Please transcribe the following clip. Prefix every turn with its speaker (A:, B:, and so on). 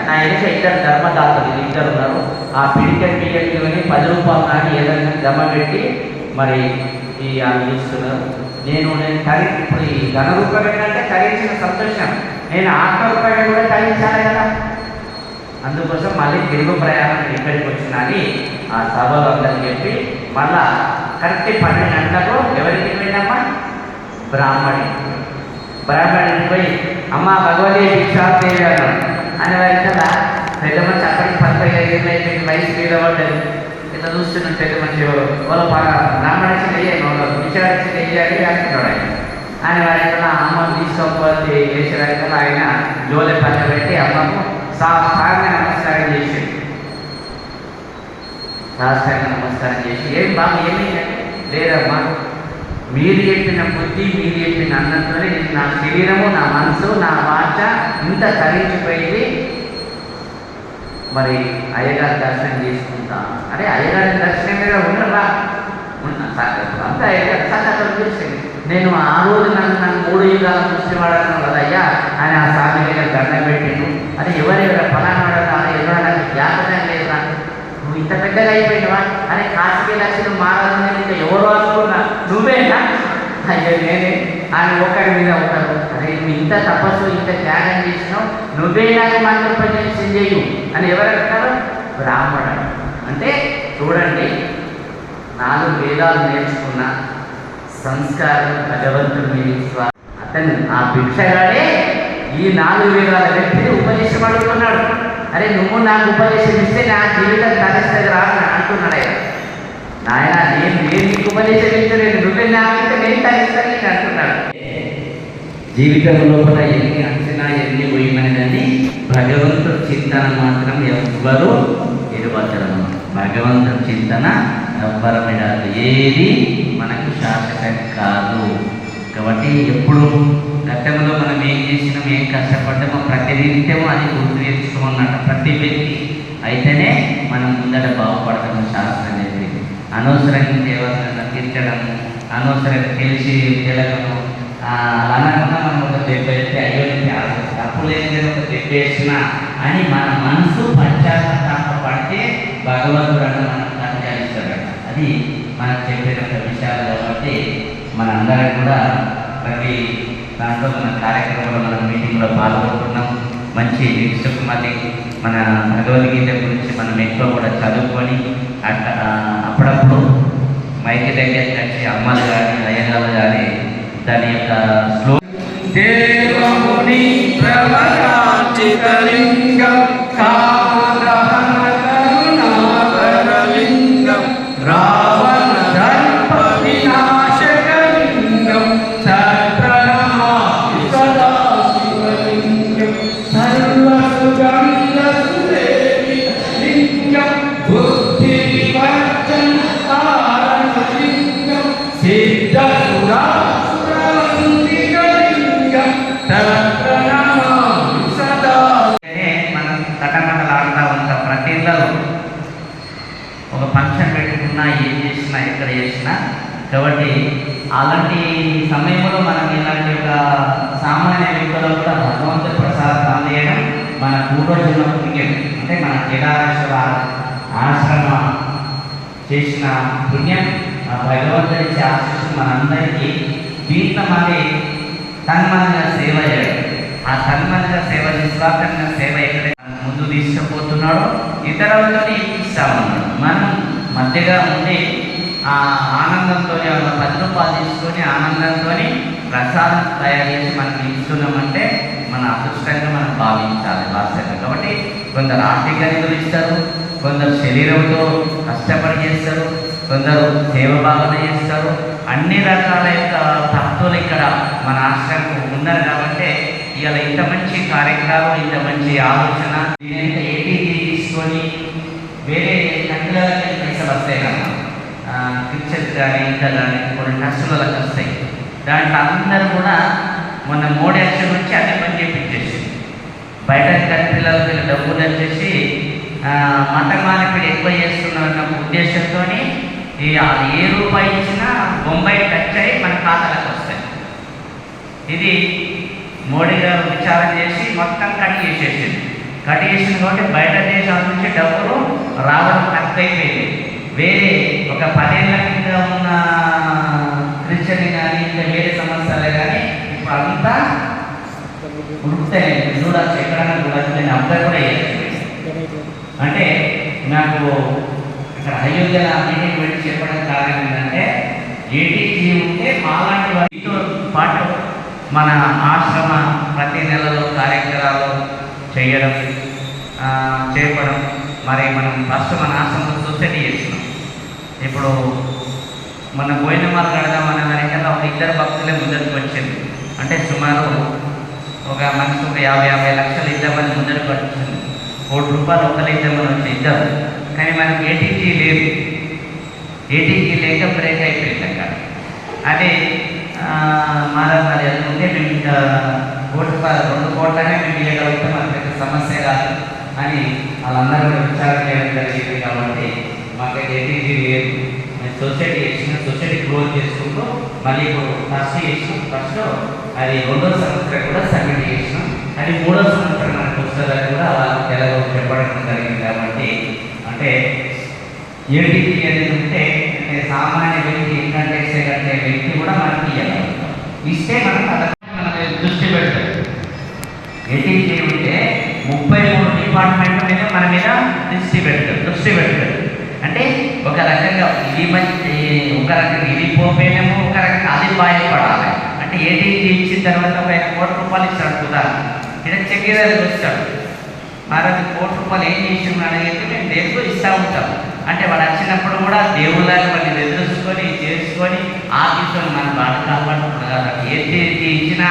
A: నా వెనుక ఇద్దరు ధర్మదాతలు ఇద్దరు ఉన్నారు. ఆ పిడికెట్ బియ్యని 10 రూపాయలు కానీ ఏదైనా జమ పెట్టి మరి ఈ అందిస్తున్నారు. నేను ఇప్పుడు ఈ ధన రూపాయలు ఏంటంటే తరించిన సంతోషం, నేను ఆత్మ రూపాయలు కూడా తరించాలి కదా. అందుకోసం మళ్ళీ తిరుగు ప్రయాణం ఇక్కడికి వచ్చినని ఆ సభలో అందరికి చెప్పి మళ్ళా కరెక్ట్ 12 గంటలకు ఎవరికి పోయినమ్మా బ్రాహ్మణికి పోయి అమ్మ భగవతి భిక్షాదేవి అన్నాడు. అని వారికల్లా పెద్ద మనిషి అక్కడికి 15 అయిపోయింది, వయసు మీద పడ్డది. ఇట్లా చూస్తున్నాడు పెద్ద మనిషి వాళ్ళ బ్రాహ్మణికి వెయ్యాలి, భిక్షాడికి వెయ్యాలి అంటున్నాడు ఆయన. అని వారికల్లా అమ్మను తీసుకోకపోతే చేసేవారికల్లా ఆయన జోలె పని పెట్టి అమ్మకు సాష్టాంగ నమస్కారం చేసింది. సాష్టాంగ నమస్కారం చేసి ఏం బాబు ఏమైందంటే, లేదమ్మా మీరు చెప్పిన బుద్ధి మీరు చెప్పిన అన్నంతోనే నా శరీరము నా మనసు నా వాచ ఇంత తరించిపోయింది. మరి అయ్యగారి దర్శనం చేసుకుంటా. అరే అయ్యగారి దర్శనం మీద ఉండరా అంతా అయ్యగారి సంగతులు చూసింది. నేను ఆ రోజు నన్ను 3 యుగాలు చూసేవాడను కదయ్యా అని ఆ స్వామి మీద దండం పెట్టాను. అది ఎవరెవర ఫలానా ఎవరైనా నాకు జ్ఞాపకం లేదా, నువ్వు ఇంత పెద్దగా అయిపోయినవా అని కాశీ లక్ష్యం మారాలని ఇంకా ఎవరు అనుకున్నా నువ్వేనా? అయ్యో నేనే అని ఒకరి మీద ఒకరు. అరే నువ్వు ఇంత తపస్సు ఇంత త్యాగం చేసినావు, నువ్వే నాకు మంత్రపర్యవేక్షణ చేయు అని ఎవరంటారు? బ్రాహ్మణుడు. అంటే చూడండి, 4 వేదాలు నేర్చుకున్న సంస్కారం భగవంతుడి మీద అతను ఆ భిక్షగాడే ఈ 4 వేదాల వ్యక్తిని ఉపదేశం అడుగుతున్నాడు. అరే నువ్వు నాకు ఉపదేశం ఇస్తే నా జీవితం తరిస్తుంది రా అంటున్నాడు ఆయన. నాయన నేను నీకు ఉపదేశం ఇచ్చలేదు, నువ్వే నాకైతే నేను తరిస్తాను నేను అంటున్నాడు. జీవితం లోపల ఎన్ని అంచనా ఎన్ని పోయినదని భగవంతుడి చింతన మాత్రం ఎవ్వరూ ఎరువచరము. భగవంతుడి చింతన ఎవ్వరమిడాలి, ఏది మనకు శాశ్వతం కాదు. కాబట్టి ఎప్పుడు గతంలో మనం ఏం చేసినాం, ఏం కష్టపడ్డామో ప్రతి నిత్యమో అది గుర్తు తెచ్చుకోమన్నట్టు ప్రతి వ్యక్తి అయితేనే మనం ముందట బాగుపడతాము. శాస్త్రం చెప్పింది అనవసరంగా దేవతలను తీర్చడం, అనవసరంగా తెలిసి తెలగను అనకుండా మనం ఒక దెబ్బ వేస్తే అయ్యో తప్పులు ఏంటంటే ఒక దెబ్బ వేసిన అని మన మనసు పశ్చాత్తాపడితే భగవంతుడు అన్న మనం కనుగలిస్తాడు. అది మనకు చెప్పిన విషయాలు. కాబట్టి మనందరం కూడా ప్రతి దాంట్లో మన కార్యక్రమంలో మన మీటింగ్లో పాల్గొంటున్నాం. మంచి వీక్షకుమతి మన భగవద్గీత గురించి మనం ఎక్కువ కూడా చదువుకొని అప్పుడప్పుడు మైకి దగ్గరికి వచ్చి అమ్మలు కానీ అయ్యగారు కానీ దాని యొక్క దేవముని ప్రవరాచితలింగం కామదహనకరుణాకరలింగం రావణ దర్ప వినాశకలింగం సత్ప్రణమామి సదా శివలింగం సర్వసుగంధసుదేవి లింగం బుద్ధి వివర్జన కారణలింగం సిద్ధసురా మనం తటమటలాడుతూ ఉంటాం. ప్రతి ఇళ్ళలో ఒక ఫంక్షన్ పెట్టుకున్నా ఏం చేసినా ఎక్కడ చేసినా. కాబట్టి అలాంటి సమయంలో మనం ఇలాంటి ఒక సామాన్య వ్యక్తులు కూడా భగవంతుడి ప్రసాదం అందజేయడం మన పూర్వజన్మ పుణ్యం. అంటే మన కేదారేశ్వర ఆశ్రమ చేసిన పుణ్యం, భగవంతుడి ఆశీస్సు మనందరికీ దీంట్లో మరి తన్మయంగా సేవ చేయడం. ఆ తన్మయంగా సేవ నిస్వార్థంగా సేవ ఎక్కడైతే ముందు తీసుకుపోతున్నాడో ఇతరులతో ఇస్తామన్నాడు. మనం మధ్యగా ఉండి ఆ ఆనందంతో 10 రూపాయలు తీసుకొని ఆనందంతో ప్రసాదం తయారు చేసి మనకి ఇస్తున్నామంటే మన అదృష్టంగా మనం భావించాలి వాస్తవంగా. కాబట్టి కొందరు ఆర్థిక నిధులు ఇస్తారు, కొందరు శరీరంతో కష్టపడి చేస్తారు, కొందరు సేవ భావన చేస్తారు. అన్ని రకాల యొక్క భక్తులు ఇక్కడ మన ఆశ్రమం ఉన్నారు. కాబట్టి ఇవాళ ఇంత మంచి కార్యక్రమం, ఇంత మంచి ఆలోచన దీని ఏటీజీ తీసుకొని వేరే కంట్రీలకి పైసలు వస్తాయి కదా, పిక్చర్స్ కానీ ఇంకా కానీ కొన్ని ట్రస్టులకు వస్తాయి. దాంట్లో అందరూ కూడా మొన్న మోడీ యాక్షన్ నుంచి అన్ని పని చేపించేసి బయట కంట్రీలకు డబ్బులు వచ్చేసి మత మార్పిడి ఎక్కువ చేస్తున్నారన్న ఉద్దేశంతో ఏ రూపాయి ఇచ్చినా బొంబాయి టచ్ అయ్యి మన ఖాతాలకు వస్తాయి. ఇది మోడీ గారు విచారణ చేసి మొత్తం కట్ చేసేసింది. కట్టేసింది కాబట్టి బయట దేశాల నుంచి డబ్బులు రావడం తక్కువైపోయింది. వేరే ఒక 10 ఏళ్ళ కింద ఉన్న క్రిస్టియన్ కానీ ఇంకా వేరే సంవత్సరాలే కానీ ఇప్పుడు అంతా ఉడుకుతాయి. చూడచ్చు, ఎక్కడైనా చూడచ్చు. నేను అబ్బాయి కూడా వేయచ్చు. అంటే నాకు ఇక్కడ అయోధ్య మీటింగ్ పెట్టి చెప్పడం కారణం ఏంటంటే ఏటీజీ ఉంటే మాలాంటి వారితో పాటు మన ఆశ్రమ ప్రతి నెలలో కార్యక్రమాలు చేయడం చేపడం. మరి మనం ఫస్ట్ మన ఆశ్రమంలో సొసైటీ చేస్తున్నాం. ఇప్పుడు మన భోజనమాలు కడదామన్న దానికన్నా ఒక 2 భక్తులే ముందరికి వచ్చింది. అంటే సుమారు ఒక మనిషి ఒక 50 లక్షలు ఇద్దామని ముందరికి వచ్చింది. ₹1 కోటి ఒకరు ఇద్దామని వచ్చి ఇద్దాం. కానీ మనకి ఏటీజీ లేదు. ఏటీజీ లేక బ్రేక్ అయిపోయింది అక్కడ. అదే మాది అనుకుంటే మేము ఇంకా ₹1 కోట్లనే మేము ఇవ్వగలుగుతాం, అది పెద్ద సమస్య కాదు అని వాళ్ళందరూ కూడా విచారణ చేయడం జరిగింది. కాబట్టి మాకు ఏటీజీ లేదు. మేము సొసైటీ చేసిన సొసైటీ క్లోజ్ చేసుకుంటూ మళ్ళీ ఇప్పుడు ఫస్ట్ చేసినాం. ఫస్ట్ అది 2వ సంవత్సరం కూడా సబ్మిట్ చేసినాం. అది 3వ సంవత్సరం మనకు వస్తుందని కూడా వాళ్ళు తెలుగు చెప్పడం జరిగింది. కాబట్టి అంటే ఏటీజీ అనేది ఉంటే అంటే సామాన్య వ్యక్తి ఇన్కమ్ ట్యాక్స్ కట్టే వ్యక్తి కూడా మనకి ఇస్తే మనం మన దృష్టి పెడతాం. ఏటీజీ ఉంటే 33 డిపార్ట్మెంట్ మీద మన మీద దృష్టి పెడతాడు. అంటే ఒక రకంగా ఒక రకంగా ఇది పోపోయినాము, ఒక రకంగా అది బాధపడాలి. అంటే ఏటీజీ ఇచ్చిన తర్వాత ఒక ₹1 కోటి ఇస్తాడు కదా, ఇక్కడ చెక్కేదానికి వస్తాడు. మరి అది ₹1 కోటి ఏం చేసిన అడిగితే మేము దేవుడు ఇస్తూ ఉంటాం. అంటే వాడు వచ్చినప్పుడు కూడా దేవుళ్ళని వాడిని ఎదురుసుకొని చేసుకొని ఆఫీసులో మనం బాగా కాపాడుతున్నాం. కాబట్టి ఏది ఇచ్చినా